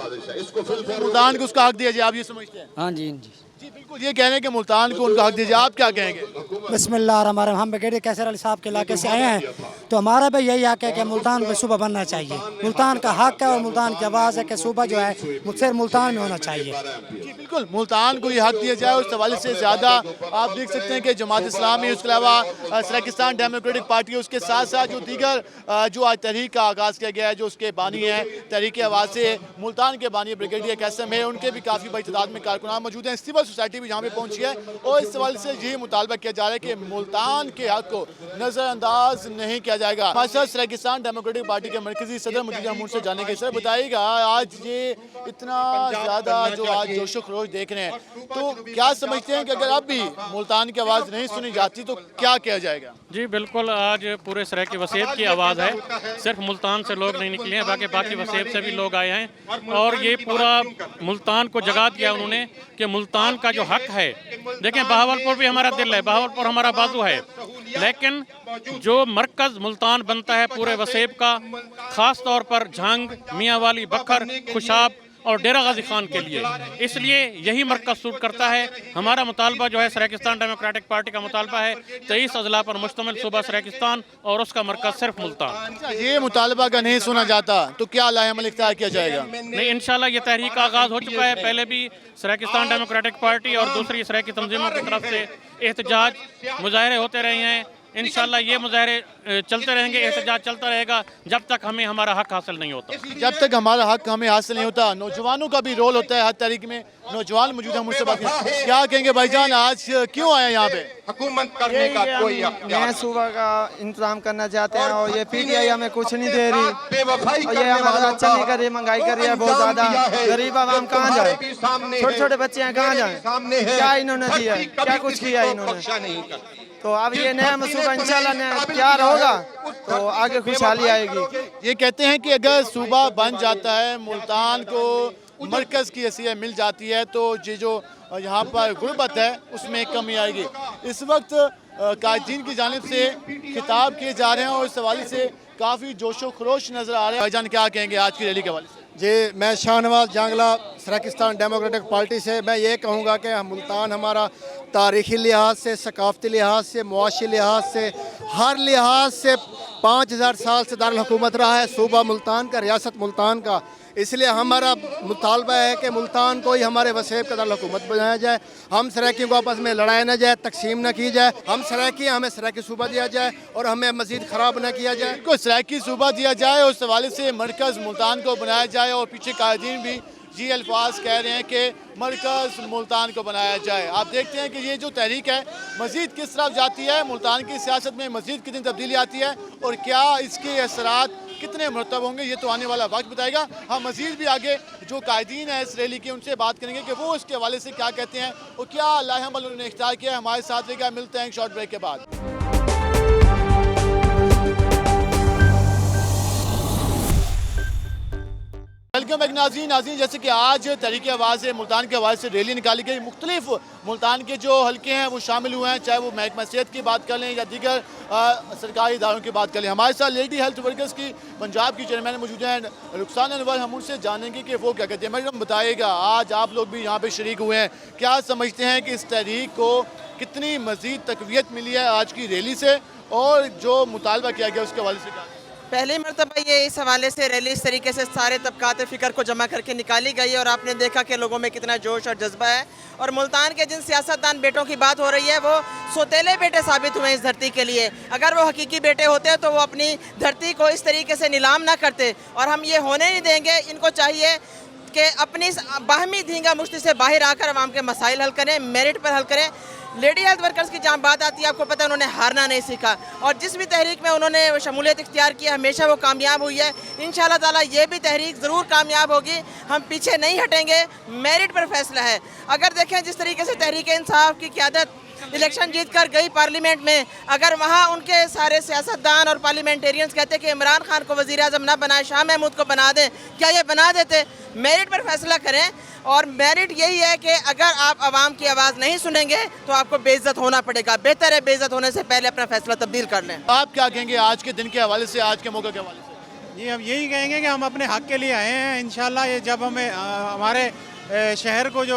मुल्तान को उसका हक दिया जाए। आप ये समझते हैं? हाँ जी जी जी बिल्कुल, ये कह रहे हैं कि मुल्तान को उनका हक दीजिए। आप क्या कहेंगे? बिस्मिल्लाहिर्रहमानिर्रहीम। हम ब्रिगेडियर कैसर अली साहब के इलाके से आए हैं, तो हमारा भी यही हक है कि मुल्तान में सूबा बनना चाहिए। मुल्तान का हक है और मुल्तान की आवाज़ है कि सूबा जो है मुझसे मुल्तान में होना चाहिए। जी बिल्कुल, मुल्तान को ये हक दिया जाए। उस हवाले से ज़्यादा आप देख सकते हैं कि जमात इस्लामी, उसके अलावा सराइकिस्तान डेमोक्रेटिक पार्टी है, उसके साथ साथ जो दीगर जो आज तहरीक का आगाज़ किया गया है, जो उसके बानी है तहरीक आवाज़ से मुल्तान के बानी ब्रिगेडियर कैसम है, उनके भी काफ़ी बड़ी तादाद में कारकुनान मौजूद हैं। सिविल सोसाइटी भी यहाँ पे पहुँची है और इस सवाल से यही मुतालबा किया जा रहा है कि मुल्तान के हक को नज़रअंदाज नहीं किया जाएगा। हमारे साथ सराइकिस्तान डेमोक्रेटिक पार्टी के मरकजी सदर मौजूद हैं, उनसे जाने के सर बताइएगा, आज ये इतना ज़्यादा जो आज जोशो खरोश देख रहे हैं, तो क्या समझते हैं कि अगर अब भी मुल्तान की आवाज़ नहीं सुनी जाती तो क्या किया जाएगा? जी बिल्कुल, आज पूरे सराय की वसेब की आवाज़ है। सिर्फ मुल्तान से लोग नहीं निकले हैं, बाकी वसेब से भी लोग आए हैं और ये पूरा मुल्तान को जगा दिया उन्होंने कि मुल्तान का जो हक है। देखें, बहावलपुर भी हमारा दिल है, बहावलपुर हमारा बाजू है, लेकिन जो मरकज़ मुल्तान बनता है पूरे वसेब का, ख़ास तौर पर झांग, मियाँ वाली, बखर, खुशाब और डेरा गाजी खान के लिए, इसलिए यही मरकज़ सूट करता है। हमारा मुतालबा जो है सराइकिस्तान डेमोक्रेटिक पार्टी का मुतालबा है 23 अजला पर मुश्तमिल सूबा सराइकिस्तान और उसका मरकज़ सिर्फ मुल्तान। ये मुतालबा का नहीं सुना जाता तो क्या लाएअमल इख्तियार किया जाएगा? नहीं, इंशाल्लाह ये तहरीक का आगाज़ हो चुका है। पहले भी सराइकिस्तान डेमोक्रेटिक पार्टी और दूसरी सराय की तंजीमों की तरफ से एहतजाज मुजाहरे होते रहे हैं इंशाल्लाह ये मुजाहरे चलते रहेंगे, एहतजाज चलता रहेगा जब तक हमें हमारा हक हासिल नहीं होता। जब तक हमारा हक हमें हासिल नहीं होता। नौजवानों का भी रोल होता है हर तरीके में। नौजवान मौजूद है, मुझसे बात करें। क्या कहेंगे भाईजान, आज क्यों आए यहाँ पे? हुकूमत करने का कोई नए सूबा का इंतजाम करना चाहते हैं और ये PTI हमें कुछ नहीं दे रही और ये हमारा अच्छा नहीं कर रही, महंगाई कर रही है बहुत ज़्यादा। गरीब आवाम कहाँ जाए, छोटे छोटे बच्चे हैं कहाँ जाए, क्या इन्होंने दिया, क्या कुछ किया इन्होंने। तो अब ये नया मनसूबा इंशाल्लाह तैयार होगा तो आगे खुशहाली आएगी। ये कहते हैं कि अगर सूबा बन जाता है, मुल्तान को मरकज़ की हैसियत मिल जाती है, तो ये जो यहाँ पर गुर्बत है उसमें कमी आएगी। इस वक्त कायदीन की जानिब से खिताब किए जा रहे हैं और इस हवाले से काफ़ी जोशो खरोश नज़र आ रहे हैं। भाईजान क्या कहेंगे आज की रैली के हवाले से? जी, मैं शाहनवाज जांगला सराकिस्तान डेमोक्रेटिक पार्टी से मैं ये कहूँगा कि मुल्तान हमारा तारीख़ी लिहाज से, सकाफ़ती लिहाज से, मुआशी लिहाज से, हर लिहाज से 5000 साल से दारुल हुकूमत रहा है सूबा मुल्तान का, रियासत मुल्तान का। इसलिए हमारा मुतालबा है कि मुल्तान को ही हमारे वसेब का दारुल हुकूमत बनाया जाए। हम सराइकियों को आपस में लड़ाया न जाए, तकसीम न की जाए। हम सराइकी, हमें सराइकी सूबा दिया जाए और हमें मज़ीद ख़राब न किया जाए। को सराइकी सूबा दिया जाए और उस हवाले से मरकज़ मुल्तान को बनाया जाए। और पीछे कायदीन भी जी अल्फाज कह रहे हैं कि मरकज़ मुल्तान को बनाया जाए। आप देखते हैं कि ये जो तहरीक है मज़ीद किस तरफ जाती है, मुल्तान की सियासत में मज़ीद कितनी तब्दीली आती है और क्या इसके असरात कितने मरतब होंगे, ये तो आने वाला वक्त बताएगा। हम मज़ीद भी आगे जो कायदीन है इस रैली के उनसे बात करेंगे कि वो इसके हवाले से क्या कहते हैं और क्या लाहेअमल उन्होंने इख्तियार किया है। हमारे साथ रहेगा, मिलते हैं एक शॉर्ट ब्रेक के बाद। वेलकम बैक नाज़रीन। जैसे कि आज तहरीक आवाज़ मुल्तान के हवाले से रैली निकाली गई। मुख्तलिफ मुल्तान के जो हल्के हैं वो शामिल हुए हैं, चाहे वो महकमा सेहत की बात कर लें या दीगर सरकारी इदारों की बात कर लें। हमारे साथ लेडी हेल्थ वर्कर्स की पंजाब की चेयरमैन मौजूद हैं रुखसाना अनवर। हम उनसे जानेंगे कि वो क्या कहते हैं। मैडम बताइएगा, आज आप लोग भी यहाँ पर शरीक हुए हैं, क्या समझते हैं कि इस तहरीक को कितनी मज़ीद तक़वियत मिली है आज की रैली से और जो मुतालबा किया गया उसके हवाले से क्या? पहली मरतबा ये इस हवाले से रैली इस तरीके से सारे तबकात फ़िक्र को जमा करके निकाली गई और आपने देखा कि लोगों में कितना जोश और जज्बा है। और मुल्तान के जिन सियासतदान बेटों की बात हो रही है वो सौतेले बेटे साबित हुए इस धरती के लिए। अगर वो हकीकी बेटे होते तो वो अपनी धरती को इस तरीके से नीलाम ना करते और हम ये होने नहीं देंगे। इनको चाहिए कि अपनी बाहमी धींगा मुश्ती से बाहर आकर अवाम के मसाइल हल करें, मेरिट पर हल करें। लेडी हेल्थ वर्कर्स की जहाँ बात आती है, आपको पता है उन्होंने हारना नहीं सीखा और जिस भी तहरीक में उन्होंने शमूलियत इख्तियार की हमेशा वो कामयाब हुई है। इंशाल्लाह ताला ये भी तहरीक ज़रूर कामयाब होगी, हम पीछे नहीं हटेंगे। मेरिट पर फैसला है। अगर देखें जिस तरीके से तहरीक इंसाफ की क़यादत इलेक्शन जीत कर गई पार्लियामेंट में, अगर वहाँ उनके सारे सियासतदान और पार्लियामेंटेरियंस कहते कि इमरान खान को वज़ीर आज़म ना बनाए, शाह महमूद को बना दें, क्या ये बना देते? मेरिट पर फैसला करें और मेरिट यही है कि अगर आप आवाम की आवाज़ नहीं सुनेंगे तो आपको बेइज्जत होना पड़ेगा। बेहतर है बेइज्जत होने से पहले अपना फैसला तब्दील कर लें। आप क्या कहेंगे आज के दिन के हवाले से, आज के मौके के हवाले से? जी, हम यही कहेंगे कि हम अपने हक़ के लिए आए हैं। इंशाल्लाह ये जब हमें हमारे शहर को जो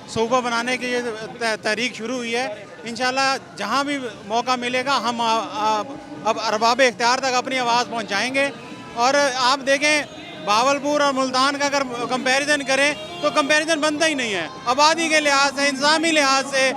सूबा बनाने की तहरीक शुरू हुई है, इंशाल्लाह जहाँ भी मौका मिलेगा हम अब अरबाब इख्तियार तक अपनी आवाज़ पहुँचाएँगे। और आप देखें बावलपुर और मुल्तान का अगर कंपैरिजन करें तो कंपैरिजन बनता ही नहीं है। आबादी के लिहाज से, इंतज़ामी लिहाज से,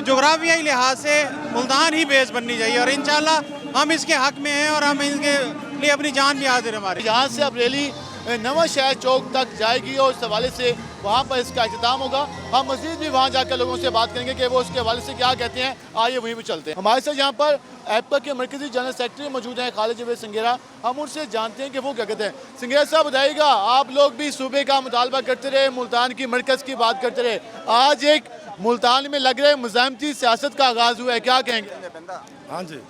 जोग्राफियाई लिहाज से मुल्तान ही बेस बननी चाहिए और इंशाल्लाह हम इसके हक़ में हैं और हम इसके लिए अपनी जान भी हाजिर हमारी। यहाँ से अब रैली नवा शहर चौक तक जाएगी और इस हवाले से वहाँ पर इसका अख्तिताम होगा। हम मज़ीद भी वहाँ जाकर लोगों से बात करेंगे कि वो उसके हवाले से क्या कहते हैं। आइए वहीं पर चलते हैं। हमारे साथ यहाँ पर एप्का के मरकज़ी जनरल सेक्रेटरी मौजूद हैं खालिद जवेद संगेरा। हम उनसे जानते हैं कि वो क्या कहते हैं। संगेरा साहब बताइएगा, आप लोग भी सूबे का मुतालबा करते रहे, मुल्तान की मरकज़ की बात करते रहे, आज एक मुल्तान में लग रहे मुज़ाहमती सियासत का आगाज़ हुआ है, क्या कहेंगे? हाँ जी,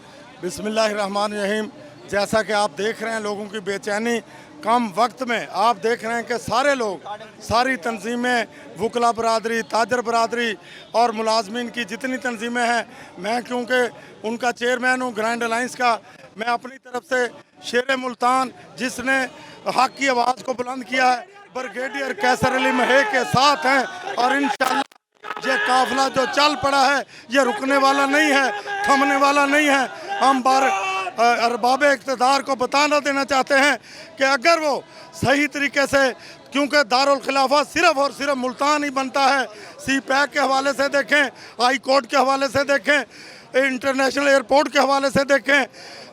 बिस्मिल्लाहिर्रहमानिर्रहीम। जैसा कि आप देख रहे हैं लोगों की बेचैनी, कम वक्त में आप देख रहे हैं कि सारे लोग, सारी तंजीमें, वकला बरादरी, ताजर बरादरी और मुलाजमीन की जितनी तंजीमें हैं, मैं क्योंकि उनका चेयरमैन हूँ ग्रैंड अलायंस का, मैं अपनी तरफ से शेर मुल्तान जिसने हक की आवाज़ को बुलंद किया है, ब्रिगेडियर कैसर अली महे के साथ हैं और इंशाअल्लाह ये काफिला जो चल पड़ा है ये रुकने वाला नहीं है, थमने वाला नहीं है। हम अरबाब इक़्तिदार को बताना देना चाहते हैं कि अगर वो सही तरीके से, क्योंकि दारुल खिलाफा सिर्फ़ और सिर्फ मुल्तान ही बनता है। सी पैक के हवाले से देखें, हाई कोर्ट के हवाले से देखें, इंटरनेशनल एयरपोर्ट के हवाले से देखें,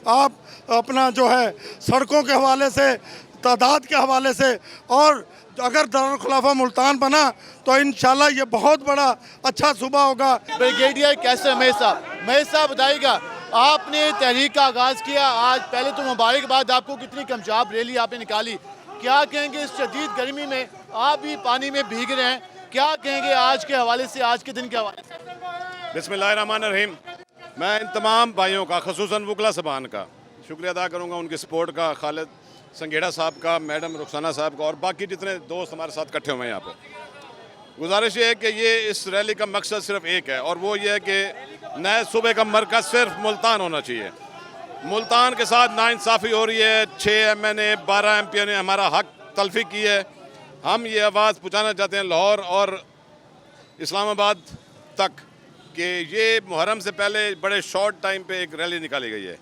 आप अपना जो है सड़कों के हवाले से, तादाद के हवाले से, और अगर दारुल खुलाफा मुल्तान बना तो इंशाल्लाह ये बहुत बड़ा अच्छा सूबा होगा। ब्रिगेडियर कैसर महेश साहब बताइएगा, आपने तहरीक का आगाज़ किया आज, पहले तो मुबारकबाद आपको, कितनी कमजाब रैली आपने निकाली, क्या कहेंगे इस शदीद गर्मी में आप भी पानी में भीग रहे हैं, क्या कहेंगे आज के हवाले से, आज के दिन के हवाले से? बिस्मिल्लाहिर्रहमानिर्रहीम। मैं इन तमाम भाइयों का, ख़ुसूसन वकला सबान का शुक्रिया अदा करूँगा, उनकी सपोर्ट का, खालिद संगेड़ा साहब का, मैडम रुखसाना साहब का, और बाकी जितने दोस्त हमारे साथ इकट्ठे हुए हैं यहाँ पे। गुजारिश ये है कि ये इस रैली का मकसद सिर्फ एक है, और वो ये है कि नए सूबे का मरकज़ सिर्फ मुल्तान होना चाहिए। मुल्तान के साथ नाइंसाफ़ी हो रही है, 6 MNA 12 MP ने हमारा हक तलफी की है। हम ये आवाज़ पहुँचाना चाहते हैं लाहौर और इस्लामाबाद तक कि ये मुहर्रम से पहले बड़े शॉर्ट टाइम पे एक रैली निकाली गई है।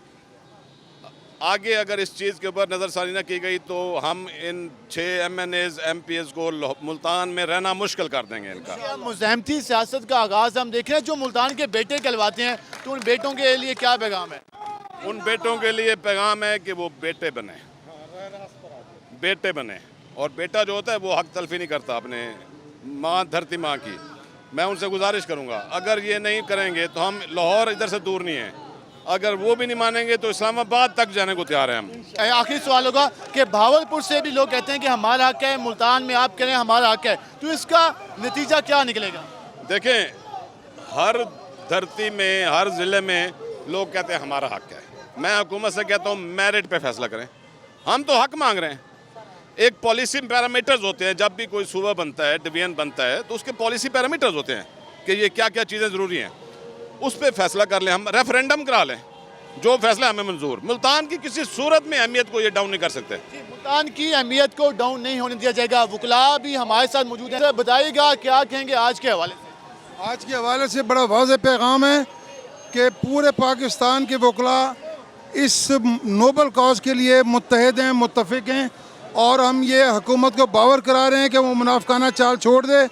आगे अगर इस चीज़ के ऊपर नज़रसानी न की गई तो हम इन 6 MNAs MPs को मुल्तान में रहना मुश्किल कर देंगे इनका। मुज़ाहमती सियासत का आगाज़ हम देख रहे हैं, जो मुल्तान के बेटे कहलवाते हैं, तो उन बेटों के लिए क्या पैगाम है? उन बेटों के लिए पैगाम है कि वो बेटे बने, और बेटा जो होता है वो हक तलफी नहीं करता अपने माँ, धरती माँ की। मैं उनसे गुजारिश करूँगा, अगर ये नहीं करेंगे तो हम लाहौर इधर से दूर नहीं है, अगर वो भी नहीं मानेंगे तो इस्लामाबाद तक जाने को तैयार हैं हम। आखिरी सवाल होगा कि भावलपुर से भी लोग कहते हैं कि हमारा हक है, मुल्तान में आप कह रहे हैं हमारा हक है, तो इसका नतीजा क्या निकलेगा? देखें, हर धरती में, हर ज़िले में लोग कहते हैं हमारा हक है। मैं हुकूमत से कहता हूँ मेरिट पे फैसला करें, हम तो हक मांग रहे हैं। एक पॉलिसी पैरामीटर्स होते हैं, जब भी कोई सूबा बनता है, डिवीजन बनता है, तो उसके पॉलिसी पैरामीटर्स होते हैं कि ये क्या क्या चीज़ें ज़रूरी हैं, उस पर फैसला कर लें। हम रेफरेंडम करा लें, जो फैसला हमें मंजूर। मुल्तान की किसी सूरत में अहमियत को ये डाउन नहीं कर सकते। मुल्तान की अहमियत को डाउन नहीं होने दिया जाएगा। वकला भी हमारे साथ मौजूद है, बताइएगा क्या कहेंगे आज के हवाले से? आज के हवाले से बड़ा वाज़ेह पैगाम है कि पूरे पाकिस्तान के वकला इस नोबल कॉज के लिए मुत्तहिद हैं, मुत्तफिक हैं, और हम ये हुकूमत को बावर करा रहे हैं कि वो मुनाफिकाना चाल छोड़ दे,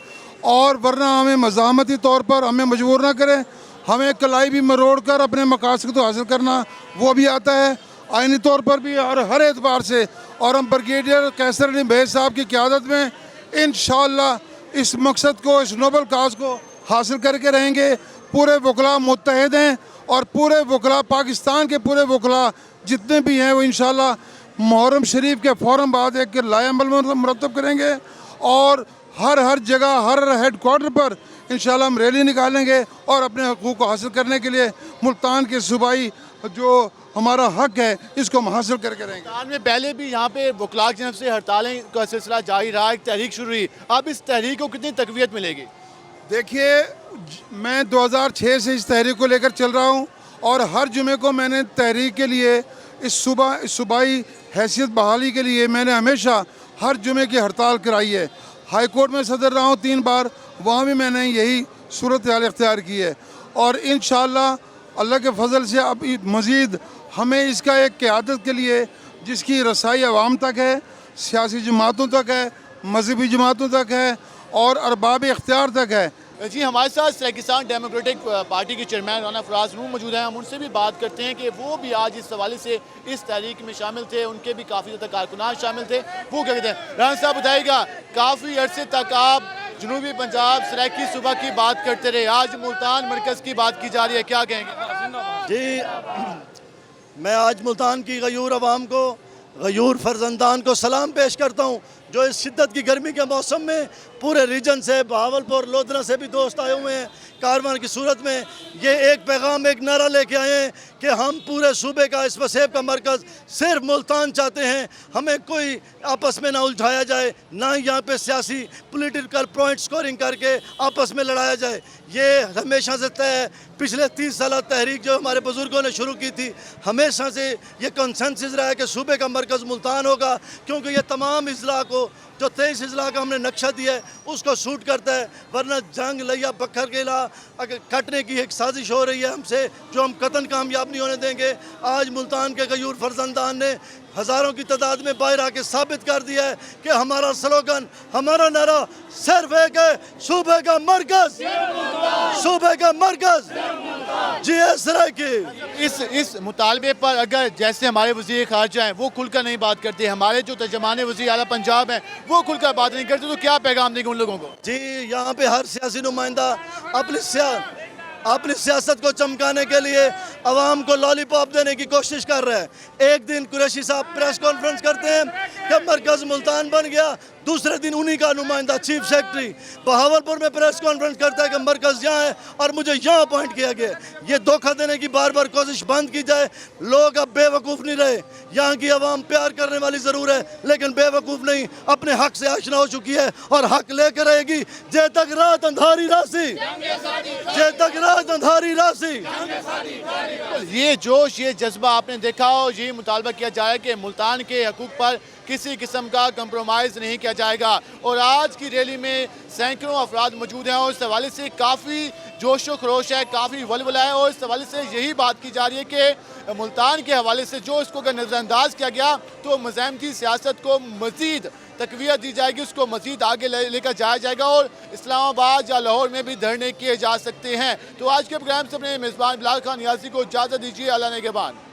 और वरना हमें मज़ामती तौर पर हमें मजबूर ना करें। हमें कलाई भी मरोड़ कर अपने मकासद को हासिल करना वो भी आता है, आइनी तौर पर भी और हर एतबार से। और हम ब्रिगेडियर कैसर अली महेश साहब की क़यादत में इंशाअल्लाह इस मकसद को, इस नोबल काज को हासिल करके रहेंगे। पूरे वकला मुत्तहिद हैं, और पूरे वकला, पाकिस्तान के पूरे वकला जितने भी हैं वो इंशाअल्लाह मुहर्रम शरीफ के फ़ौरन बाद एक लाए अमल मुरतब करेंगे, और हर जगह, हर हेडक्वार्टर पर इंशाअल्लाह हम रैली निकालेंगे, और अपने हकूक़ को हासिल करने के लिए मुल्तान के सूबाई जो हमारा हक है इसको हम हासिल करके रहेंगे। मुल्तान में पहले भी यहाँ पे वकला की तरफ से हड़तालें का सिलसिला जारी रहा, एक तहरीक शुरू हुई, अब इस तहरीक को कितनी तक़वियत मिलेगी? देखिए, मैं 2006 से इस तहरीक को लेकर चल रहा हूँ, और हर जुमे को मैंने तहरीक के लिए, इस सूबाई हैसियत बहाली के लिए मैंने हमेशा हर जुमे की हड़ताल कराई है। हाई कोर्ट में सदर रहा हूँ 3 बार, वहाँ भी मैंने यही सूरत हाल इख्तियार की है, और इंशाअल्लाह अल्लाह के फजल से अब मज़ीद हमें इसका एक क़यादत के लिए, जिसकी रसाई अवाम तक है, सियासी जमातों तक है, मजहबी जमातों तक है, और अरबाब इख्तियार तक है। जी, हमारे साथ पाकिस्तान डेमोक्रेटिक पार्टी के चेयरमैन राना फराज नूर मौजूद हैं, हम उनसे भी बात करते हैं कि वो भी आज इस हवाले से इस तहरीक में शामिल थे, उनके भी काफ़ी ज़्यादा कारकुनान शामिल थे। वो क्या कहते हैं? राना साहब बताइएगा, काफ़ी अरसे तक आप जनूबी पंजाब सराइकी सूबा की बात करते रहे, आज मुल्तान मरकज़ की बात की जा रही है, क्या कहेंगे? जी, मैं आज मुल्तान की गयूर अवाम को, गयूर फर्जंदान को सलाम पेश करता हूँ, जो इस शिद्दत की गर्मी के मौसम में पूरे रीजन से, बहावलपुर, लोधरा से भी दोस्त आए हुए हैं कारवान की सूरत में। ये एक पैगाम, एक नारा लेके आए हैं कि हम पूरे सूबे का, इस वसेब का मरकज़ सिर्फ मुल्तान चाहते हैं। हमें कोई आपस में ना उलझाया जाए, ना ही यहाँ पे सियासी पॉलिटिकल पॉइंट स्कोरिंग करके आपस में लड़ाया जाए। ये हमेशा से तय है, पिछले 30 साल तहरीक जो हमारे बुज़ुर्गों ने शुरू की थी, हमेशा से ये कंसेंसस रहा है कि सूबे का मरकज़ मुल्तान होगा, क्योंकि ये तमाम अजला को, जो 23 अजला का हमने नक्शा दिया है, उसको सूट करता है। वरना जंग, लिया पत्थर के ला अगर कटने की एक साजिश हो रही है हमसे, जो हम कतन कामयाब नहीं होने देंगे। आज मुल्तान के गयूर फर्जंदान ने हज़ारों की तादाद में बाहर आके साबित कर दिया है कि हमारा स्लोगन, हमारा नारा सिर्फ एक है, सूबे का मरकज़, सूबे का मरकज़। जिए सराइकी। इस मुतालबे पर अगर जैसे हमारे वज़ीर ख़ारजा हैं वो खुलकर नहीं बात करते, हमारे जो तर्जमान वज़ीर आला पंजाब हैं वो खुलकर बात नहीं करते, तो क्या पैगाम देंगे उन लोगों को? जी, यहाँ पे हर सियासी नुमाइंदा अपनी सियासत को चमकाने के लिए अवाम को लॉलीपॉप देने की कोशिश कर रहा है। एक दिन कुरैशी साहब प्रेस कॉन्फ्रेंस करते हैं कि मरकज़ मुल्तान बन गया, दूसरे दिन उन्हीं का नुमाइंदा चीफ सेक्रेटरी बहावलपुर में प्रेस कॉन्फ्रेंस करता है कि मरकज़ यहाँ है और मुझे यहाँ अपॉइंट किया गया। ये धोखा देने की बार बार कोशिश बंद की जाए। लोग अब बेवकूफ़ नहीं रहे, यहाँ की आवाम प्यार करने वाली ज़रूर है लेकिन बेवकूफ़ नहीं, अपने हक से आशना हो चुकी है और हक लेकर रहेगी जे तक रात अंधारी रासी, जे तक रात अंधारी रासी। ये जोश, ये जज्बा आपने देखा हो, यही मुतालबा किया जा रहा है कि मुल्तान के हकूक़ पर किसी किस्म का कंप्रोमाइज़ नहीं किया जाएगा। और आज की रैली में सैकड़ों अफराद मौजूद हैं और इस हवाले से काफ़ी जोश व खरोश है, काफ़ी वलवला है और इस हवाले से यही बात की जा रही है कि मुल्तान के हवाले से जो इसको अगर नज़रअंदाज किया गया तो मज़ाहमती सियासत को मज़ीद तक़वियत दी जाएगी, उसको मज़ीद आगे लेकर जाया जाएगा और इस्लामाबाद या लाहौर में भी धरने किए जा सकते हैं। तो आज के प्रोग्राम से अपने मेज़बान बिलाल खान नियाज़ी को इजाज़त दीजिए। अल्लाह ने के बाद।